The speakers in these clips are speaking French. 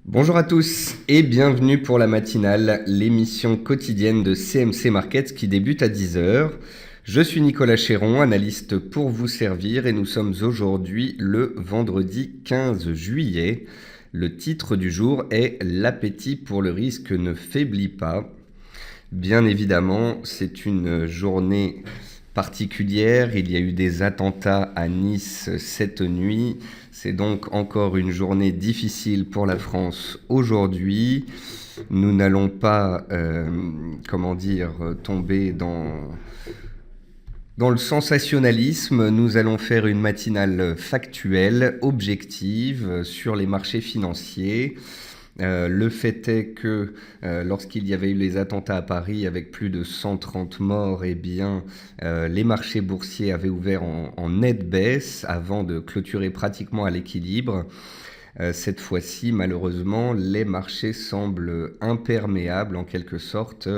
Bonjour à tous et bienvenue pour la matinale, l'émission quotidienne de CMC Markets qui débute à 10 heures. Je suis Nicolas Chéron, analyste pour vous servir et nous sommes aujourd'hui le vendredi 15 juillet. Le titre du jour est L'appétit pour le risque ne faiblit pas. Bien évidemment, c'est une journée particulière. Il y a eu des attentats à Nice cette nuit. C'est donc encore une journée difficile pour la France aujourd'hui. Nous n'allons pas, tomber dans le sensationnalisme. Nous allons faire une matinale factuelle, objective, sur les marchés financiers. Le fait est que lorsqu'il y avait eu les attentats à Paris avec plus de 130 morts, les marchés boursiers avaient ouvert en nette baisse avant de clôturer pratiquement à l'équilibre. Cette fois-ci, malheureusement, les marchés semblent imperméables en quelque sorte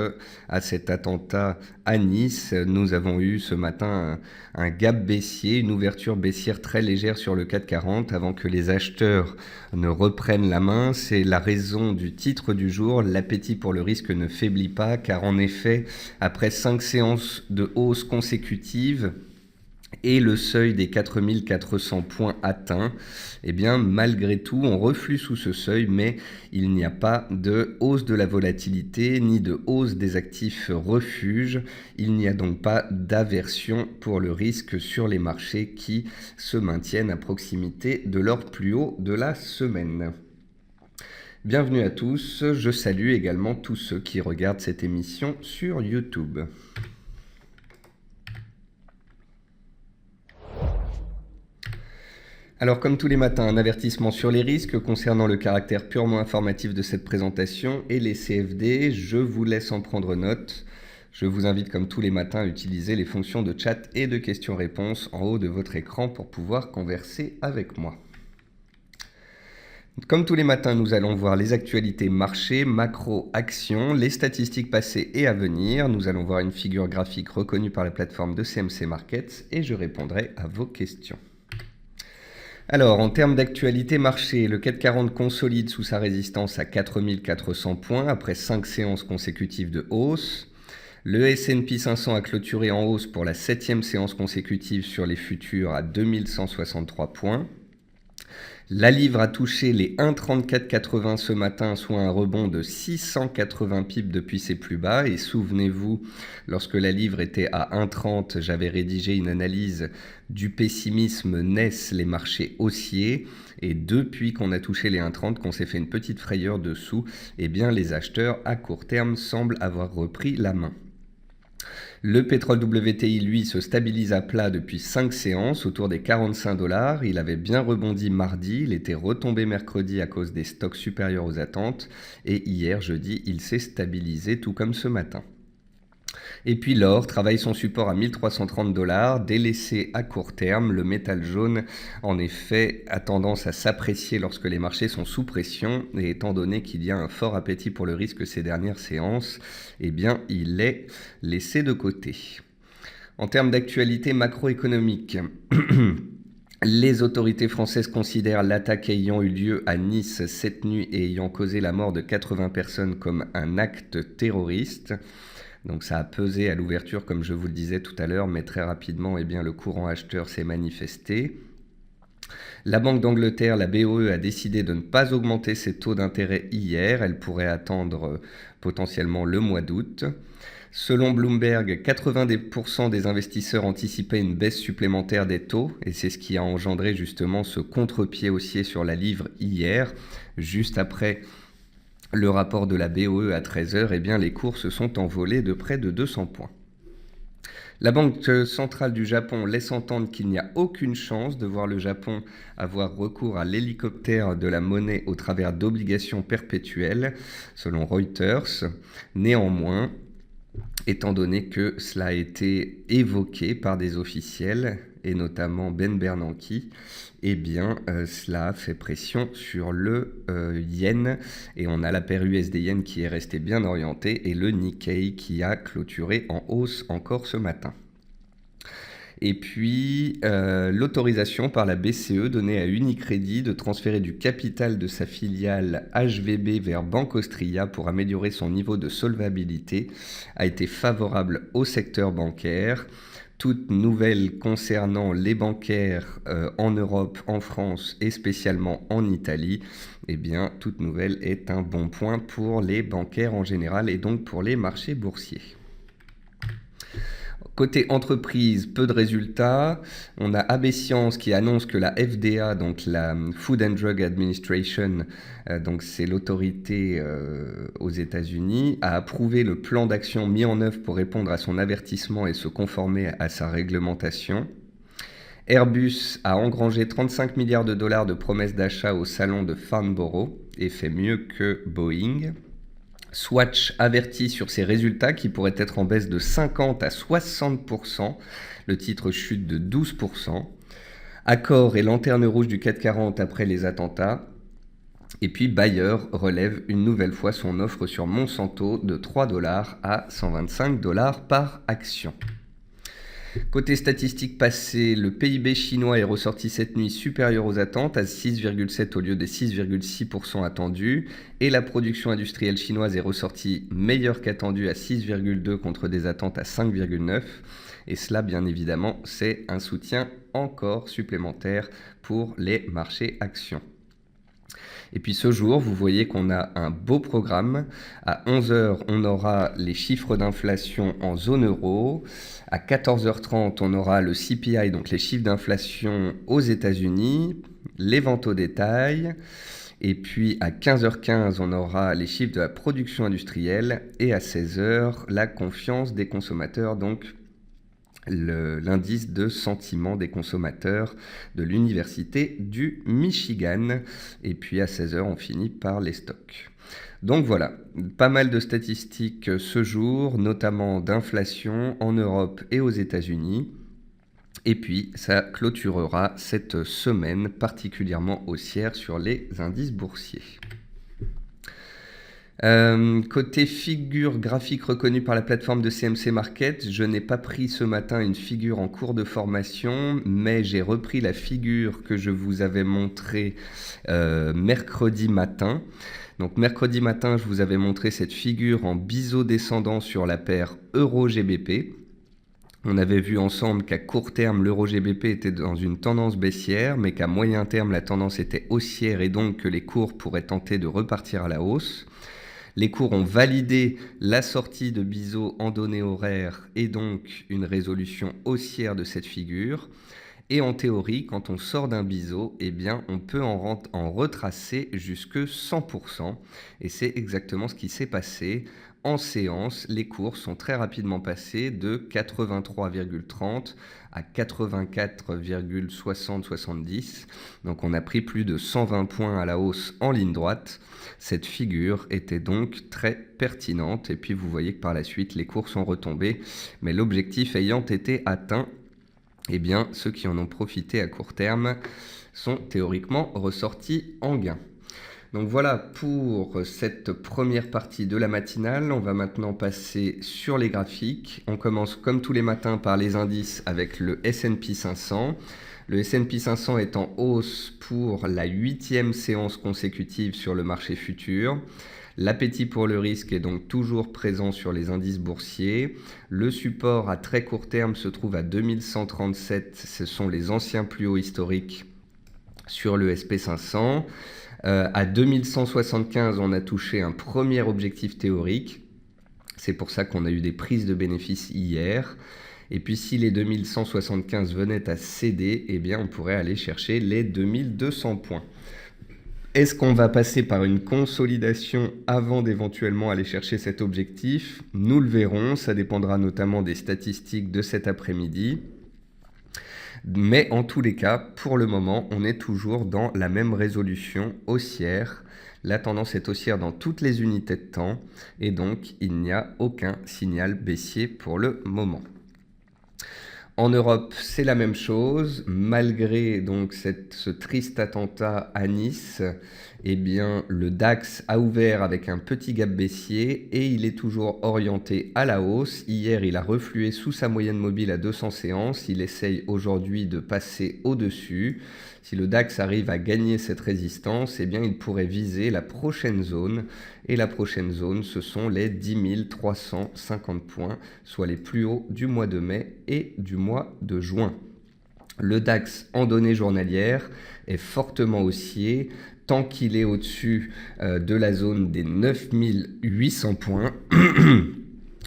à cet attentat à Nice. Nous avons eu ce matin un gap baissier, une ouverture baissière très légère sur le CAC 40 avant que les acheteurs ne reprennent la main. C'est la raison du titre du jour, l'appétit pour le risque ne faiblit pas, car en effet, après 5 séances de hausse consécutives, et le seuil des 4400 points atteint, malgré tout, on reflue sous ce seuil, mais il n'y a pas de hausse de la volatilité, ni de hausse des actifs refuges. Il n'y a donc pas d'aversion pour le risque sur les marchés qui se maintiennent à proximité de leur plus haut de la semaine. Bienvenue à tous, je salue également tous ceux qui regardent cette émission sur YouTube. Alors comme tous les matins, un avertissement sur les risques concernant le caractère purement informatif de cette présentation et les CFD, je vous laisse en prendre note. Je vous invite comme tous les matins à utiliser les fonctions de chat et de questions-réponses en haut de votre écran pour pouvoir converser avec moi. Comme tous les matins, nous allons voir les actualités marché, macro, actions, les statistiques passées et à venir. Nous allons voir une figure graphique reconnue par la plateforme de CMC Markets et je répondrai à vos questions. Alors, en termes d'actualité marché, le CAC 40 consolide sous sa résistance à 4400 points après 5 séances consécutives de hausse. Le S&P 500 a clôturé en hausse pour la 7e séance consécutive sur les futurs à 2163 points. La livre a touché les 1,3480 ce matin, soit un rebond de 680 pips depuis ses plus bas. Et souvenez-vous, lorsque la livre était à 1,30, j'avais rédigé une analyse du pessimisme naissent les marchés haussiers. Et depuis qu'on a touché les 1,30, qu'on s'est fait une petite frayeur dessous, les acheteurs à court terme semblent avoir repris la main. Le pétrole WTI, lui, se stabilise à plat depuis 5 séances, autour des 45 $. Il avait bien rebondi mardi, il était retombé mercredi à cause des stocks supérieurs aux attentes. Et hier, jeudi, il s'est stabilisé tout comme ce matin. Et puis l'or travaille son support à 1330 $, délaissé à court terme. Le métal jaune, en effet, a tendance à s'apprécier lorsque les marchés sont sous pression. Et étant donné qu'il y a un fort appétit pour le risque ces dernières séances, il est laissé de côté. En termes d'actualité macroéconomique, les autorités françaises considèrent l'attaque ayant eu lieu à Nice cette nuit et ayant causé la mort de 80 personnes comme un acte terroriste. Donc ça a pesé à l'ouverture, comme je vous le disais tout à l'heure, mais très rapidement, le courant acheteur s'est manifesté. La Banque d'Angleterre, la BOE, a décidé de ne pas augmenter ses taux d'intérêt hier. Elle pourrait attendre potentiellement le mois d'août. Selon Bloomberg, 80% des investisseurs anticipaient une baisse supplémentaire des taux, et c'est ce qui a engendré justement ce contre-pied haussier sur la livre hier, juste après le rapport de la BOE à 13h, les cours se sont envolés de près de 200 points. La Banque centrale du Japon laisse entendre qu'il n'y a aucune chance de voir le Japon avoir recours à l'hélicoptère de la monnaie au travers d'obligations perpétuelles, selon Reuters. Néanmoins, étant donné que cela a été évoqué par des officiels, et notamment Ben Bernanke, cela a fait pression sur le yen, et on a la paire USD-yen qui est restée bien orientée, et le Nikkei qui a clôturé en hausse encore ce matin. Et puis, l'autorisation par la BCE donnée à Unicredit de transférer du capital de sa filiale HVB vers Banque Austria pour améliorer son niveau de solvabilité a été favorable au secteur bancaire. Toute nouvelle concernant les bancaires en Europe, en France et spécialement en Italie, eh bien, toute nouvelle est un bon point pour les bancaires en général et donc pour les marchés boursiers. Côté entreprise, peu de résultats. On a AB Science qui annonce que la FDA, donc la Food and Drug Administration, donc c'est l'autorité aux États-Unis, a approuvé le plan d'action mis en œuvre pour répondre à son avertissement et se conformer à sa réglementation. Airbus a engrangé 35 milliards de dollars de promesses d'achat au salon de Farnborough et fait mieux que Boeing. Swatch avertit sur ses résultats qui pourraient être en baisse de 50 à 60%. Le titre chute de 12%. Accor est lanterne rouge du CAC 40 après les attentats. Et puis Bayer relève une nouvelle fois son offre sur Monsanto de 3 $ à 125 $ par action. Côté statistiques passées, le PIB chinois est ressorti cette nuit supérieur aux attentes à 6,7 au lieu des 6,6% attendus. Et la production industrielle chinoise est ressortie meilleure qu'attendue à 6,2 contre des attentes à 5,9. Et cela, bien évidemment, c'est un soutien encore supplémentaire pour les marchés actions. Et puis ce jour, vous voyez qu'on a un beau programme. À 11h, on aura les chiffres d'inflation en zone euro. À 14h30, on aura le CPI, donc les chiffres d'inflation aux États-Unis, les ventes au détail. Et puis à 15h15, on aura les chiffres de la production industrielle. Et à 16h, la confiance des consommateurs, donc l'indice de sentiment des consommateurs de l'université du Michigan. Et puis à 16h, on finit par les stocks. Donc voilà, pas mal de statistiques ce jour, notamment d'inflation en Europe et aux États-Unis. Et puis ça clôturera cette semaine particulièrement haussière sur les indices boursiers. Côté figure graphique reconnue par la plateforme de CMC Market, je n'ai pas pris ce matin une figure en cours de formation, mais j'ai repris la figure que je vous avais montrée mercredi matin. Donc mercredi matin, je vous avais montré cette figure en biseau descendant sur la paire Euro-GBP. On avait vu ensemble qu'à court terme, l'Euro-GBP était dans une tendance baissière, mais qu'à moyen terme, la tendance était haussière et donc que les cours pourraient tenter de repartir à la hausse. Les cours ont validé la sortie de biseau en données horaires et donc une résolution haussière de cette figure. Et en théorie, quand on sort d'un biseau, eh bien, on peut en retracer jusque 100%. Et c'est exactement ce qui s'est passé. En séance, les cours sont très rapidement passés de 83,30 à 84,60-70. Donc on a pris plus de 120 points à la hausse en ligne droite. Cette figure était donc très pertinente. Et puis vous voyez que par la suite, les cours sont retombés. Mais l'objectif ayant été atteint, eh bien, ceux qui en ont profité à court terme sont théoriquement ressortis en gain. Donc voilà pour cette première partie de la matinale. On va maintenant passer sur les graphiques. On commence comme tous les matins par les indices avec le S&P 500. Le S&P 500 est en hausse pour la 8e séance consécutive sur le marché futur. L'appétit pour le risque est donc toujours présent sur les indices boursiers. Le support à très court terme se trouve à 2137. Ce sont les anciens plus hauts historiques sur le SP500. À 2175, on a touché un premier objectif théorique. C'est pour ça qu'on a eu des prises de bénéfices hier. Et puis si les 2175 venaient à céder, eh bien on pourrait aller chercher les 2200 points. Est-ce qu'on va passer par une consolidation avant d'éventuellement aller chercher cet objectif? Nous le verrons, ça dépendra notamment des statistiques de cet après-midi. Mais en tous les cas, pour le moment, on est toujours dans la même résolution haussière. La tendance est haussière dans toutes les unités de temps et donc il n'y a aucun signal baissier pour le moment. En Europe, c'est la même chose. Malgré donc ce triste attentat à Nice, eh bien, le DAX a ouvert avec un petit gap baissier et il est toujours orienté à la hausse. Hier, il a reflué sous sa moyenne mobile à 200 séances. Il essaye aujourd'hui de passer au-dessus. Si le DAX arrive à gagner cette résistance, eh bien, il pourrait viser la prochaine zone. Et la prochaine zone, ce sont les 10 350 points, soit les plus hauts du mois de mai et du mois de juin. Le DAX en données journalières est fortement haussier tant qu'il est au-dessus de la zone des 9800 points.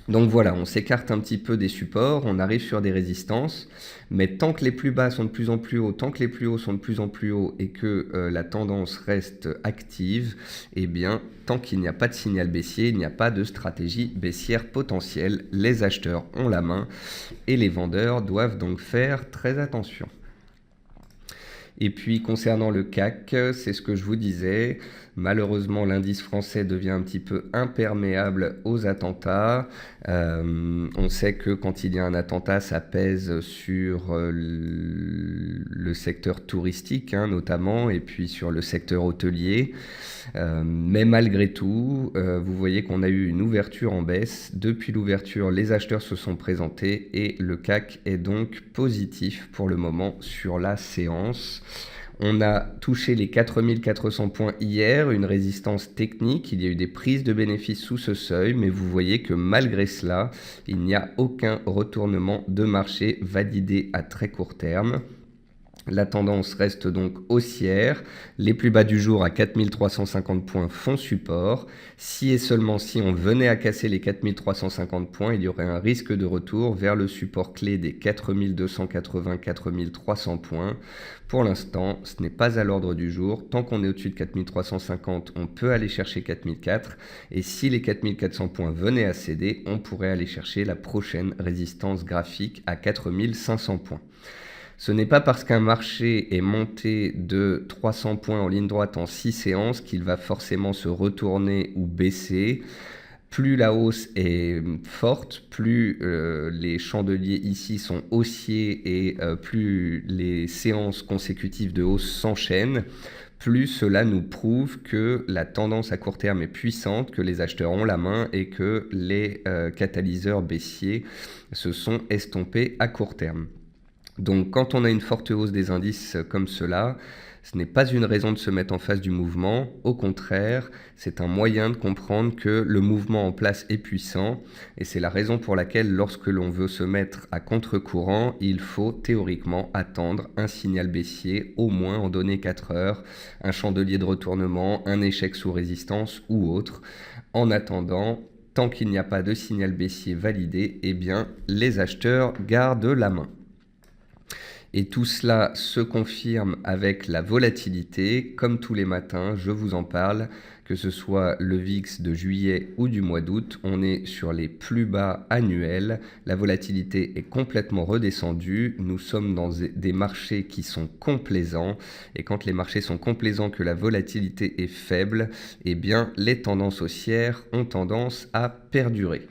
Donc voilà, on s'écarte un petit peu des supports, on arrive sur des résistances, mais tant que les plus bas sont de plus en plus hauts, tant que les plus hauts sont de plus en plus hauts et que la tendance reste active, eh bien, tant qu'il n'y a pas de signal baissier, il n'y a pas de stratégie baissière potentielle. Les acheteurs ont la main et les vendeurs doivent donc faire très attention. Et puis concernant le CAC, c'est ce que je vous disais, malheureusement l'indice français devient un petit peu imperméable aux attentats. On sait que quand il y a un attentat, ça pèse sur le secteur touristique notamment, et puis sur le secteur hôtelier. Mais malgré tout, vous voyez qu'on a eu une ouverture en baisse. Depuis l'ouverture, les acheteurs se sont présentés et le CAC est donc positif pour le moment sur la séance. On a touché les 4400 points hier, une résistance technique. Il y a eu des prises de bénéfices sous ce seuil, mais vous voyez que malgré cela, il n'y a aucun retournement de marché validé à très court terme. La tendance reste donc haussière. Les plus bas du jour à 4350 points font support. Si et seulement si on venait à casser les 4350 points, il y aurait un risque de retour vers le support clé des 4280-4300 points. Pour l'instant, ce n'est pas à l'ordre du jour. Tant qu'on est au-dessus de 4350, on peut aller chercher 4004. Et si les 4400 points venaient à céder, on pourrait aller chercher la prochaine résistance graphique à 4500 points. Ce n'est pas parce qu'un marché est monté de 300 points en ligne droite en 6 séances qu'il va forcément se retourner ou baisser. Plus la hausse est forte, plus les chandeliers ici sont haussiers et plus les séances consécutives de hausse s'enchaînent, plus cela nous prouve que la tendance à court terme est puissante, que les acheteurs ont la main et que les catalyseurs baissiers se sont estompés à court terme. Donc quand on a une forte hausse des indices comme cela, ce n'est pas une raison de se mettre en face du mouvement. Au contraire, c'est un moyen de comprendre que le mouvement en place est puissant. Et c'est la raison pour laquelle lorsque l'on veut se mettre à contre-courant, il faut théoriquement attendre un signal baissier, au moins en données 4 heures, un chandelier de retournement, un échec sous résistance ou autre. En attendant, tant qu'il n'y a pas de signal baissier validé, eh bien, les acheteurs gardent la main. Et tout cela se confirme avec la volatilité. Comme tous les matins, je vous en parle, que ce soit le VIX de juillet ou du mois d'août, on est sur les plus bas annuels. La volatilité est complètement redescendue. Nous sommes dans des marchés qui sont complaisants. Et quand les marchés sont complaisants, que la volatilité est faible, eh bien, les tendances haussières ont tendance à perdurer.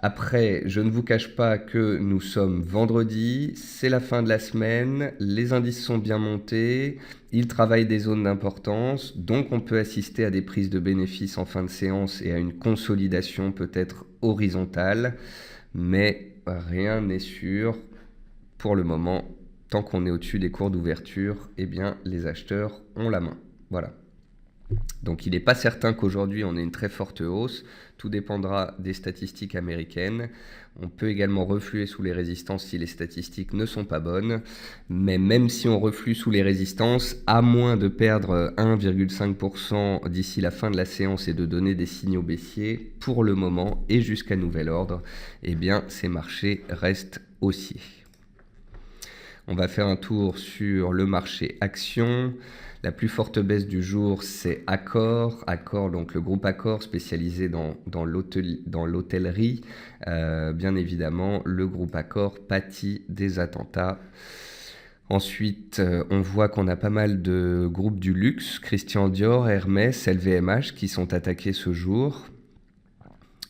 Après, je ne vous cache pas que nous sommes vendredi, c'est la fin de la semaine, les indices sont bien montés, ils travaillent des zones d'importance, donc on peut assister à des prises de bénéfices en fin de séance et à une consolidation peut-être horizontale, mais rien n'est sûr pour le moment. Tant qu'on est au-dessus des cours d'ouverture, eh bien les acheteurs ont la main. Voilà. Donc il n'est pas certain qu'aujourd'hui on ait une très forte hausse, tout dépendra des statistiques américaines. On peut également refluer sous les résistances si les statistiques ne sont pas bonnes, mais même si on reflue sous les résistances, à moins de perdre 1,5% d'ici la fin de la séance et de donner des signaux baissiers, pour le moment et jusqu'à nouvel ordre, eh bien ces marchés restent haussiers. On va faire un tour sur le marché actions. La plus forte baisse du jour, c'est Accor. Accor, donc le groupe Accor spécialisé dans l'hôtellerie. Bien évidemment, le groupe Accor pâtit des attentats. Ensuite, on voit qu'on a pas mal de groupes du luxe, Christian Dior, Hermès, LVMH, qui sont attaqués ce jour.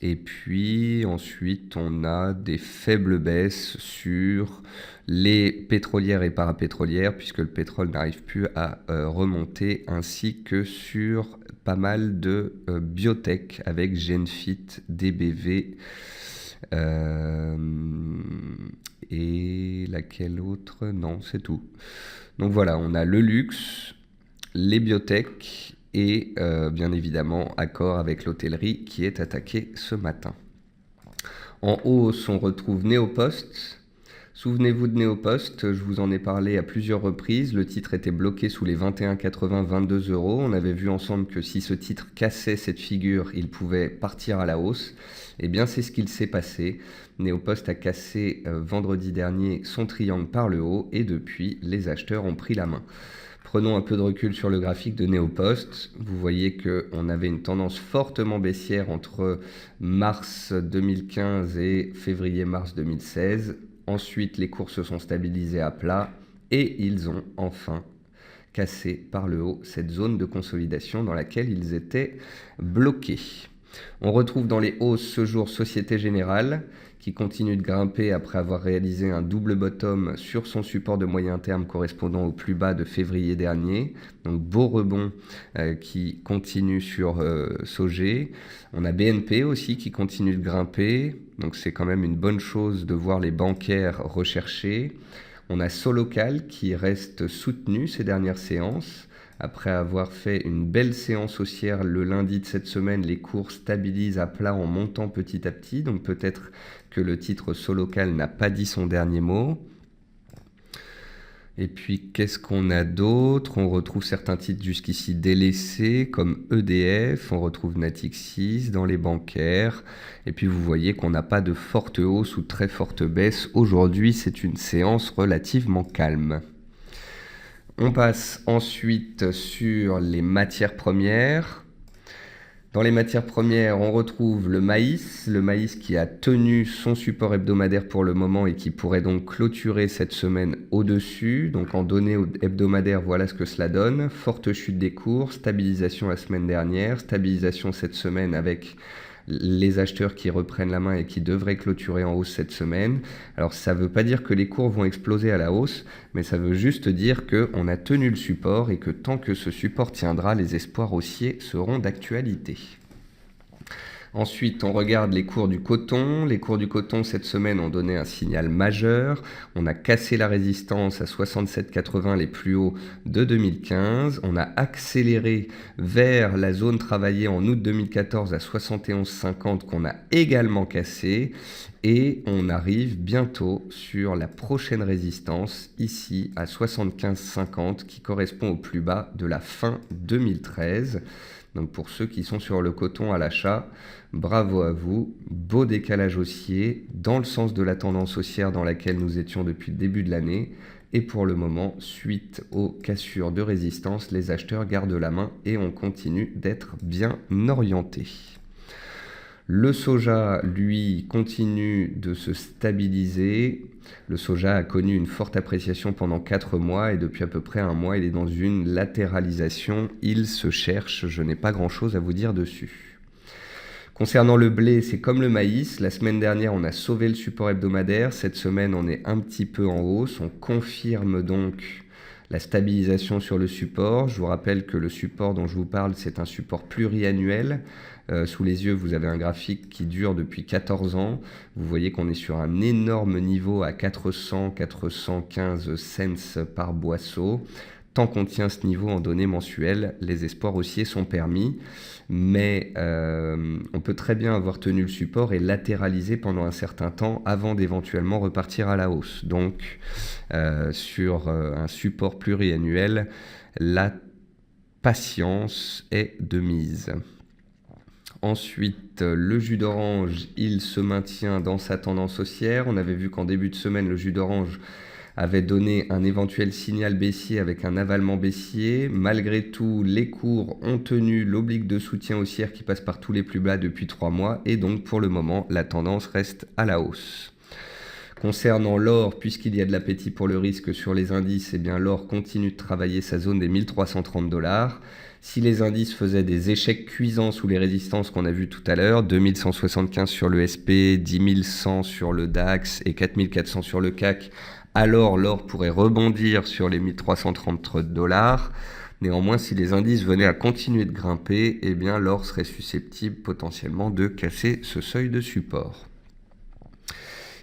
Et puis ensuite, on a des faibles baisses sur les pétrolières et parapétrolières, puisque le pétrole n'arrive plus à remonter, ainsi que sur pas mal de biotech avec Genfit, DBV et laquelle autre? Non, c'est tout. Donc voilà, on a le luxe, les biotech et bien évidemment Accor avec l'hôtellerie qui est attaqué ce matin. En hausse, on retrouve Néopost. Souvenez-vous de Néopost, je vous en ai parlé à plusieurs reprises. Le titre était bloqué sous les 21,80, 22 euros. On avait vu ensemble que si ce titre cassait cette figure, il pouvait partir à la hausse. Eh bien, c'est ce qu'il s'est passé. Néopost a cassé vendredi dernier son triangle par le haut et depuis, les acheteurs ont pris la main. Prenons un peu de recul sur le graphique de Néopost. Vous voyez qu'on avait une tendance fortement baissière entre mars 2015 et février-mars 2016. Ensuite, les cours se sont stabilisés à plat et ils ont enfin cassé par le haut cette zone de consolidation dans laquelle ils étaient bloqués. On retrouve dans les hausses ce jour Société Générale qui continue de grimper après avoir réalisé un double bottom sur son support de moyen terme correspondant au plus bas de février dernier. Donc beau rebond qui continue sur Sogé. On a BNP aussi qui continue de grimper. Donc c'est quand même une bonne chose de voir les bancaires recherchés. On a Solocal qui reste soutenu ces dernières séances. Après avoir fait une belle séance haussière le lundi de cette semaine, les cours stabilisent à plat en montant petit à petit. Donc peut-être que le titre Solocal n'a pas dit son dernier mot. Et puis qu'est-ce qu'on a d'autre? On retrouve certains titres jusqu'ici délaissés comme EDF, on retrouve Natixis dans les bancaires. Et puis vous voyez qu'on n'a pas de forte hausse ou très forte baisse. Aujourd'hui, c'est une séance relativement calme. On passe ensuite sur les matières premières. Dans les matières premières, on retrouve le maïs qui a tenu son support hebdomadaire pour le moment et qui pourrait donc clôturer cette semaine au-dessus. Donc en données hebdomadaires, voilà ce que cela donne. Forte chute des cours, stabilisation la semaine dernière, stabilisation cette semaine avec les acheteurs qui reprennent la main et qui devraient clôturer en hausse cette semaine. Alors ça ne veut pas dire que les cours vont exploser à la hausse, mais ça veut juste dire qu'on a tenu le support et que tant que ce support tiendra, les espoirs haussiers seront d'actualité. Ensuite, on regarde les cours du coton. Les cours du coton, cette semaine, ont donné un signal majeur. On a cassé la résistance à 67,80, les plus hauts de 2015. On a accéléré vers la zone travaillée en août 2014 à 71,50 qu'on a également cassé. Et on arrive bientôt sur la prochaine résistance, ici à 75,50, qui correspond au plus bas de la fin 2013. Donc pour ceux qui sont sur le coton à l'achat, bravo à vous, beau décalage haussier dans le sens de la tendance haussière dans laquelle nous étions depuis le début de l'année. Et pour le moment, suite aux cassures de résistance, les acheteurs gardent la main et on continue d'être bien orientés. Le soja, lui, continue de se stabiliser. Le soja a connu une forte appréciation pendant 4 mois et depuis à peu près un mois, il est dans une latéralisation. Il se cherche, je n'ai pas grand-chose à vous dire dessus. Concernant le blé, c'est comme le maïs. La semaine dernière, on a sauvé le support hebdomadaire. Cette semaine, on est un petit peu en hausse. On confirme donc la stabilisation sur le support. Je vous rappelle que le support dont je vous parle, c'est un support pluriannuel. Sous les yeux, vous avez un graphique qui dure depuis 14 ans. Vous voyez qu'on est sur un énorme niveau à 400-415 cents par boisseau. Tant qu'on tient ce niveau en données mensuelles, les espoirs haussiers sont permis. Mais on peut très bien avoir tenu le support et latéraliser pendant un certain temps avant d'éventuellement repartir à la hausse. Donc, sur un support pluriannuel, la patience est de mise. Ensuite, le jus d'orange, il se maintient dans sa tendance haussière. On avait vu qu'en début de semaine, le jus d'orange avait donné un éventuel signal baissier avec un avalement baissier. Malgré tout, les cours ont tenu l'oblique de soutien haussière qui passe par tous les plus bas depuis 3 mois. Et donc, pour le moment, la tendance reste à la hausse. Concernant l'or, puisqu'il y a de l'appétit pour le risque sur les indices, eh bien l'or continue de travailler sa zone des 1330 $. Si les indices faisaient des échecs cuisants sous les résistances qu'on a vues tout à l'heure, 2175 sur le SP, 10100 sur le DAX et 4400 sur le CAC, alors l'or pourrait rebondir sur les 1330 $. Néanmoins, si les indices venaient à continuer de grimper, eh bien l'or serait susceptible potentiellement de casser ce seuil de support.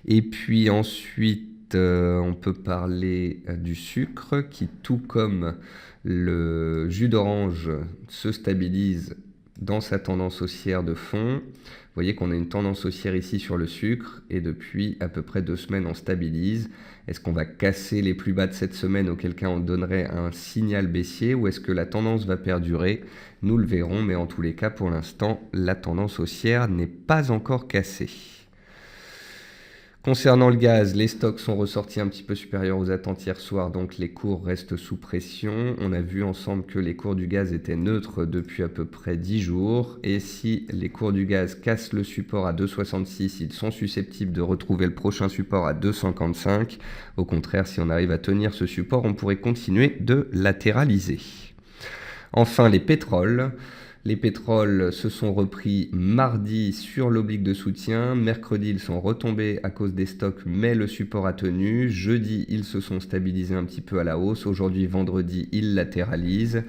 Et puis ensuite, on peut parler du sucre qui, tout comme le jus d'orange, se stabilise dans sa tendance haussière de fond. Vous voyez qu'on a une tendance haussière ici sur le sucre et depuis à peu près 2 semaines on stabilise. Est-ce qu'on va casser les plus bas de cette semaine, auquel cas on donnerait un signal baissier, ou est-ce que la tendance va perdurer? Nous le verrons, mais en tous les cas pour l'instant la tendance haussière n'est pas encore cassée. Concernant le gaz, les stocks sont ressortis un petit peu supérieurs aux attentes hier soir, donc les cours restent sous pression. On a vu ensemble que les cours du gaz étaient neutres depuis à peu près 10 jours. Et si les cours du gaz cassent le support à 2,66, ils sont susceptibles de retrouver le prochain support à 2,55. Au contraire, si on arrive à tenir ce support, on pourrait continuer de latéraliser. Enfin, les pétroles. Les pétroles se sont repris mardi sur l'oblique de soutien. Mercredi, ils sont retombés à cause des stocks, mais le support a tenu. Jeudi, ils se sont stabilisés un petit peu à la hausse. Aujourd'hui, vendredi, ils latéralisent.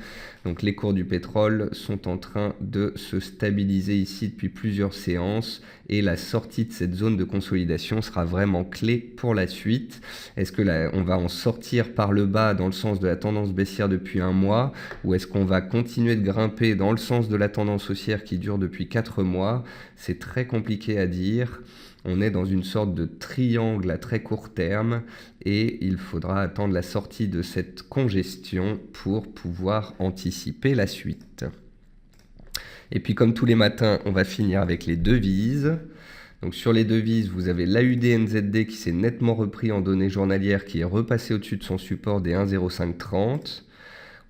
Donc les cours du pétrole sont en train de se stabiliser ici depuis plusieurs séances. Et la sortie de cette zone de consolidation sera vraiment clé pour la suite. Est-ce que on va en sortir par le bas dans le sens de la tendance baissière depuis un mois, ou est-ce qu'on va continuer de grimper dans le sens de la tendance haussière qui dure depuis 4 mois? C'est très compliqué à dire. On est dans une sorte de triangle à très court terme et il faudra attendre la sortie de cette congestion pour pouvoir anticiper la suite. Et puis comme tous les matins, on va finir avec les devises. Donc sur les devises, vous avez l'AUD-NZD qui s'est nettement repris en données journalières, qui est repassé au-dessus de son support des 1,0530.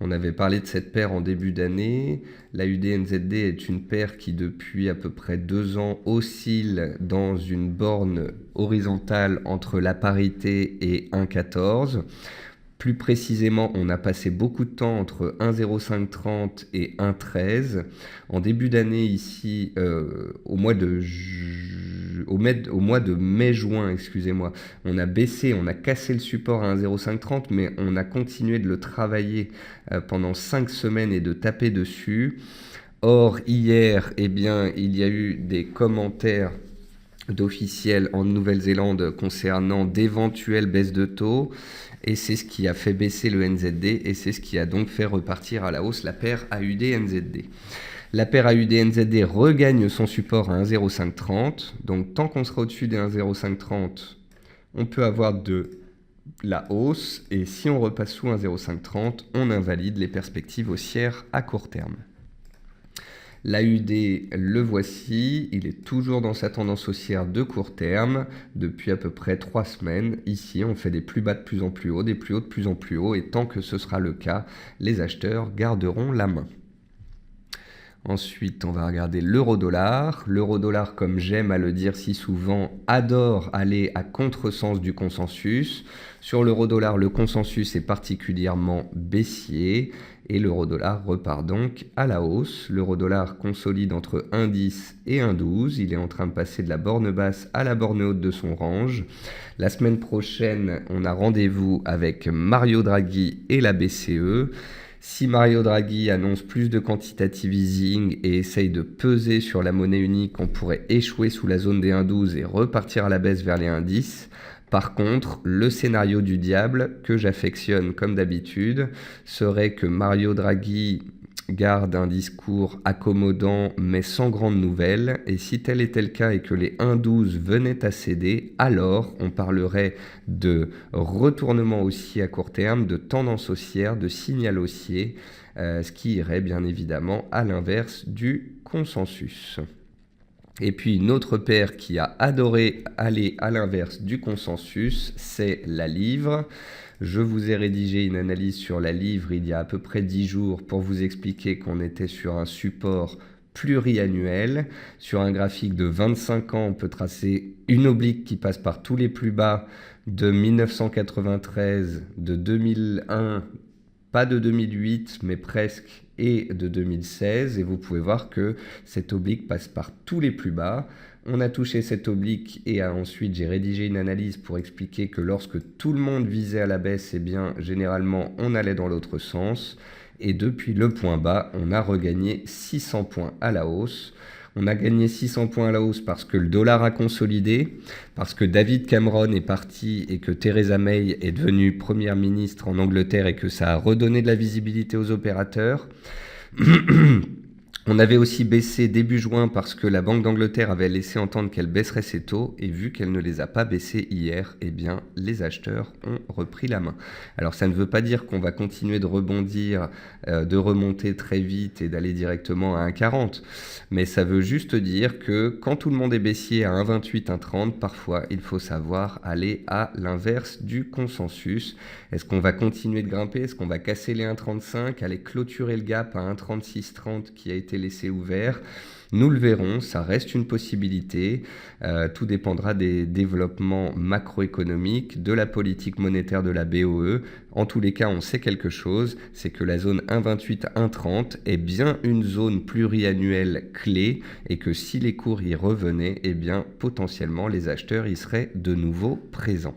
On avait parlé de cette paire en début d'année. L'AUD-NZD est une paire qui depuis à peu près 2 ans oscille dans une borne horizontale entre la parité et 1,14. Plus précisément, on a passé beaucoup de temps entre 1,0530 et 1,13. En début d'année ici, au mois de mai-juin, excusez-moi, on a baissé, on a cassé le support à 1,0530, mais on a continué de le travailler pendant 5 semaines et de taper dessus. Or, hier, eh bien, il y a eu des commentaires d'officiels en Nouvelle-Zélande concernant d'éventuelles baisses de taux. Et c'est ce qui a fait baisser le NZD et c'est ce qui a donc fait repartir à la hausse la paire AUD-NZD. La paire AUD-NZD regagne son support à 1,0530. Donc tant qu'on sera au-dessus des 1,0530, on peut avoir de la hausse. Et si on repasse sous 1,0530, on invalide les perspectives haussières à court terme. L'AUD, le voici, il est toujours dans sa tendance haussière de court terme depuis à peu près 3 semaines. Ici, on fait des plus bas de plus en plus haut, des plus hauts de plus en plus haut, et tant que ce sera le cas, les acheteurs garderont la main. Ensuite, on va regarder l'euro-dollar. L'euro-dollar, comme j'aime à le dire si souvent, adore aller à contresens du consensus. Sur l'euro-dollar, le consensus est particulièrement baissier et l'euro-dollar repart donc à la hausse. L'euro-dollar consolide entre 1,10 et 1,12. Il est en train de passer de la borne basse à la borne haute de son range. La semaine prochaine, on a rendez-vous avec Mario Draghi et la BCE. Si Mario Draghi annonce plus de quantitative easing et essaye de peser sur la monnaie unique, on pourrait échouer sous la zone des 1,12 et repartir à la baisse vers les 1,10. Par contre, le scénario du diable, que j'affectionne comme d'habitude, serait que Mario Draghi garde un discours accommodant mais sans grande nouvelle, et si tel était le cas et que les 1,12 venaient à céder, alors on parlerait de retournement haussier à court terme, de tendance haussière, de signal haussier, ce qui irait bien évidemment à l'inverse du consensus. Et puis une autre paire qui a adoré aller à l'inverse du consensus, c'est la livre. Je vous ai rédigé une analyse sur la livre il y a à peu près 10 jours pour vous expliquer qu'on était sur un support pluriannuel. Sur un graphique de 25 ans, on peut tracer une oblique qui passe par tous les plus bas de 1993, de 2001, pas de 2008, mais presque, et de 2016, et vous pouvez voir que cet oblique passe par tous les plus bas. On a touché cet oblique et ensuite j'ai rédigé une analyse pour expliquer que lorsque tout le monde visait à la baisse, eh bien généralement on allait dans l'autre sens. Et depuis le point bas, on a regagné 600 points à la hausse. On a gagné 600 points à la hausse parce que le dollar a consolidé, parce que David Cameron est parti et que Theresa May est devenue première ministre en Angleterre et que ça a redonné de la visibilité aux opérateurs. On avait aussi baissé début juin parce que la Banque d'Angleterre avait laissé entendre qu'elle baisserait ses taux, et vu qu'elle ne les a pas baissés hier, eh bien les acheteurs ont repris la main. Alors ça ne veut pas dire qu'on va continuer de rebondir, de remonter très vite et d'aller directement à 1,40, mais ça veut juste dire que quand tout le monde est baissier à 1,28, 1,30, parfois il faut savoir aller à l'inverse du consensus. Est-ce qu'on va continuer de grimper? Est-ce qu'on va casser les 1,35, aller clôturer le gap à 1,3630 qui a été laissé ouvert? Nous le verrons, ça reste une possibilité. Tout dépendra des développements macroéconomiques, de la politique monétaire de la BOE. En tous les cas, on sait quelque chose, c'est que la zone 1,28-1,30 est bien une zone pluriannuelle clé, et que si les cours y revenaient, eh bien potentiellement les acheteurs y seraient de nouveau présents.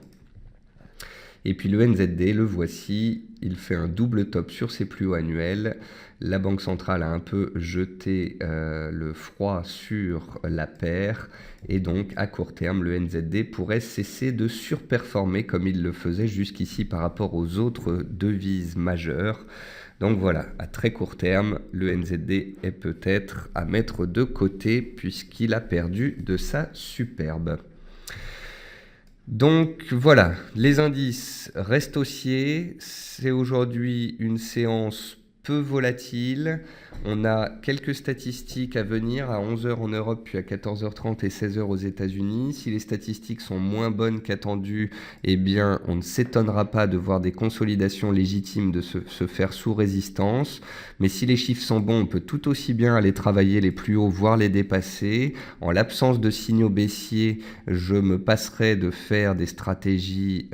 Et puis le NZD, le voici, il fait un double top sur ses plus hauts annuels. La Banque centrale a un peu jeté le froid sur la paire, et donc à court terme, le NZD pourrait cesser de surperformer comme il le faisait jusqu'ici par rapport aux autres devises majeures. Donc voilà, à très court terme, le NZD est peut-être à mettre de côté puisqu'il a perdu de sa superbe. Donc voilà, les indices restent haussiers. C'est aujourd'hui une séance peu volatile. On a quelques statistiques à venir à 11h en Europe, puis à 14h30 et 16h aux États-Unis. Si les statistiques sont moins bonnes qu'attendues, eh bien, on ne s'étonnera pas de voir des consolidations légitimes de se faire sous résistance. Mais si les chiffres sont bons, on peut tout aussi bien aller travailler les plus hauts, voire les dépasser. En l'absence de signaux baissiers, je me passerai de faire des stratégies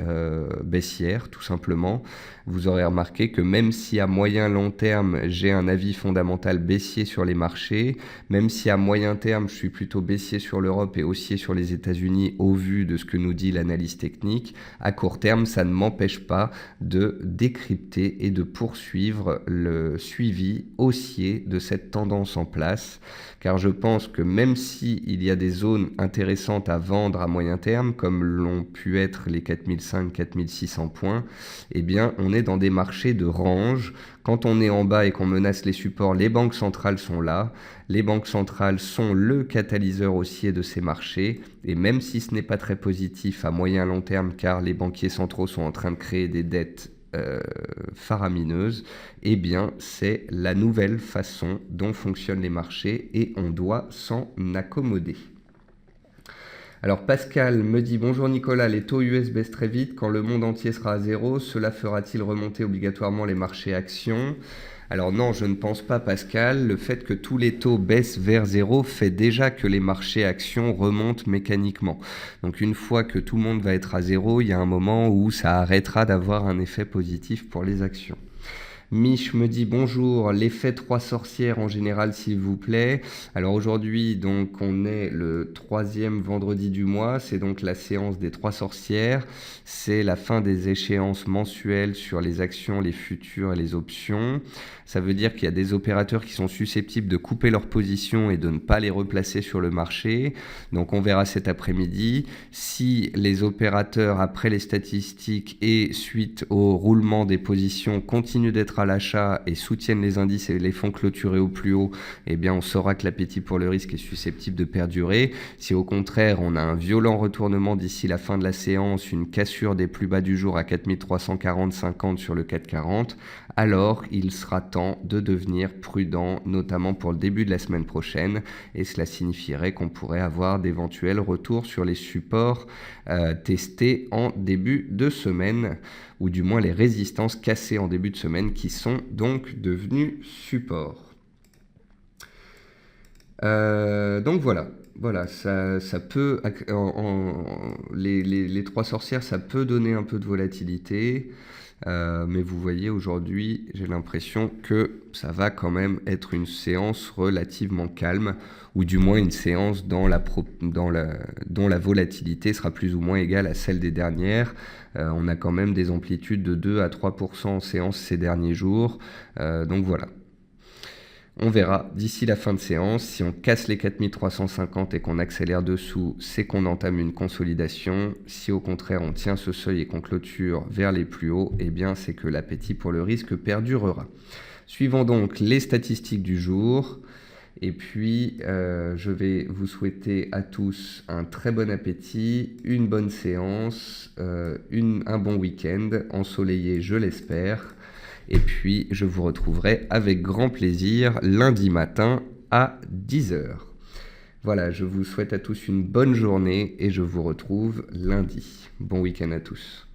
baissières, tout simplement. Vous aurez remarqué que même si à moyen long terme, j'ai un avis fondamental baissier sur les marchés, même si à moyen terme, je suis plutôt baissier sur l'Europe et haussier sur les États-Unis au vu de ce que nous dit l'analyse technique, à court terme, ça ne m'empêche pas de décrypter et de poursuivre le suivi haussier de cette tendance en place, car je pense que même s'il y a des zones intéressantes à vendre à moyen terme, comme l'ont pu être les 4500-4600 points, eh bien, on est dans des marchés de range. Quand on est en bas et qu'on menace les supports, les banques centrales sont là. Les banques centrales sont le catalyseur haussier de ces marchés. Et même si ce n'est pas très positif à moyen long terme, car les banquiers centraux sont en train de créer des dettes faramineuses, eh bien c'est la nouvelle façon dont fonctionnent les marchés et on doit s'en accommoder. Alors Pascal me dit « Bonjour Nicolas, les taux US baissent très vite. Quand le monde entier sera à zéro, cela fera-t-il remonter obligatoirement les marchés actions ?» Alors non, je ne pense pas Pascal. Le fait que tous les taux baissent vers zéro fait déjà que les marchés actions remontent mécaniquement. Donc une fois que tout le monde va être à zéro, il y a un moment où ça arrêtera d'avoir un effet positif pour les actions. Mich me dit bonjour, l'effet 3 sorcières en général s'il vous plaît. Alors aujourd'hui donc on est le 3e vendredi du mois, c'est donc la séance des 3 sorcières, c'est la fin des échéances mensuelles sur les actions, les futurs et les options. Ça veut dire qu'il y a des opérateurs qui sont susceptibles de couper leur position et de ne pas les replacer sur le marché. Donc on verra cet après-midi si les opérateurs après les statistiques et suite au roulement des positions continuent d'être à l'achat et soutiennent les indices et les font clôturer au plus haut, eh bien on saura que l'appétit pour le risque est susceptible de perdurer. Si au contraire on a un violent retournement d'ici la fin de la séance, une cassure des plus bas du jour à 4340-50 sur le CAC 40, alors il sera temps de devenir prudent, notamment pour le début de la semaine prochaine, et cela signifierait qu'on pourrait avoir d'éventuels retours sur les supports testés en début de semaine, ou du moins les résistances cassées en début de semaine qui sont donc devenues supports. Donc voilà, ça peut, les 3 sorcières, ça peut donner un peu de volatilité. Mais vous voyez, aujourd'hui, j'ai l'impression que ça va quand même être une séance relativement calme, ou du moins une séance dont la volatilité sera plus ou moins égale à celle des dernières. On a quand même des amplitudes de 2 à 3% en séance ces derniers jours. Donc voilà. On verra d'ici la fin de séance. Si on casse les 4350 et qu'on accélère dessous, c'est qu'on entame une consolidation. Si au contraire on tient ce seuil et qu'on clôture vers les plus hauts, eh bien c'est que l'appétit pour le risque perdurera. Suivons donc les statistiques du jour. Et puis, je vais vous souhaiter à tous un très bon appétit, une bonne séance, un bon week-end, ensoleillé, je l'espère. Et puis, je vous retrouverai avec grand plaisir lundi matin à 10h. Voilà, je vous souhaite à tous une bonne journée et je vous retrouve lundi. Bon week-end à tous.